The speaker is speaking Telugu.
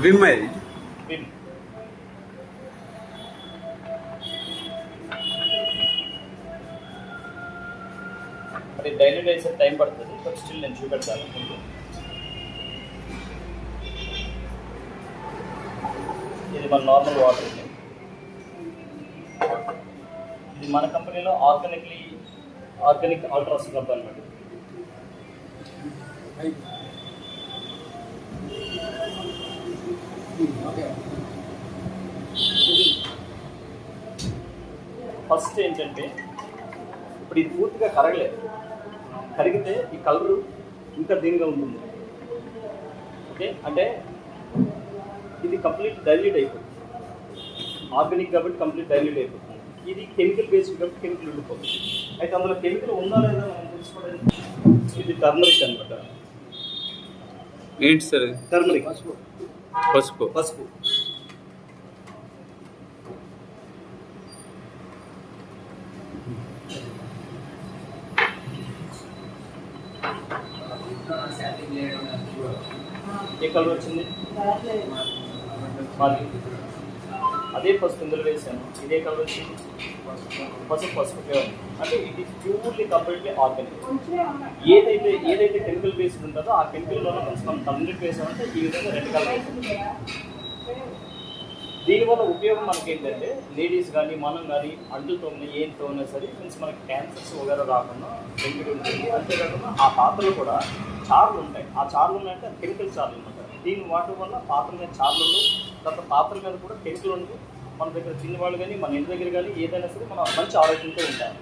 విమైల్ విమ్. అది డైల్యూట్ అయ్యే టైం పడుతుంది, బట్ స్టిల్ నేను చూపెడతాను మీకు. ఇది మన నార్మల్ వాటర్. ఇది మన కంపెనీలో ఆర్గానిక్ అల్ట్రా స్క్రబ్ అనమాట. ఫస్ట్ ఏంటంటే ఇప్పుడు ఇది పూర్తిగా కరగలేదు. కరిగితే ఈ కలరు ఇంకా దీనిగా ఉంటుంది. ఓకే, అంటే ఇది కంప్లీట్ డైల్యూట్ అయిపోతుంది. ఆర్గానిక్ కాబట్టి కంప్లీట్ డైల్యూట్ అయిపోతుంది. ఇది కెమికల్ బేస్డ్ కాబట్టి కెమికల్ ఉండిపోతుంది. అయితే అందులో కెమికల్ ఉందా లేదా మనం తెలుసుకోవడానికి ఇది టర్మరిక్ అనమాట. ఏంటి సార్? టర్మరిక్, పసుపు. పసుపు. ఏ కలర్ వచ్చింది? మాది అదే పసుపు ఇందులో వేసాను. ఇదే కలర్ వచ్చింది. పసుపు ప్యూర్. అంటే ఇది ప్యూర్లీ కంప్లీట్లీ ఆర్గానిక్. ఏదైతే కెమికల్ బేస్డ్ ఉంటుందో ఆ కెమికల్లోనే మనం టర్మరిక్ వేసామంటే ఈ విధంగా రెడ్ కలర్ అవుతుంది. దీనివల్ల ఉపయోగం మనకి ఏంటంటే లేడీస్ కానీ మనం కానీ అంటులతో ఏం తోనా సరే మీన్స్ మనకి క్యాన్సర్స్ వగేరా రాకుండా బెనిఫిట్ ఉంటుంది. అంతేకాకుండా ఆ పాత్రలు కూడా చార్లు ఉంటాయి. ఆ చార్లు ఉన్నాయంటే కెమికల్ చార్లు అనమాట. దీని వాటి వల్ల పాత్ర మీద చార్లు, తర్వాత పాత్ర మీద కూడా కెమికల్ ఉండదు. మన దగ్గర తిన్న వాళ్ళు కానీ మన ఇంటి దగ్గర కానీ ఏదైనా సరే మనం మంచి ఆరోగ్యంతో ఉంటాం.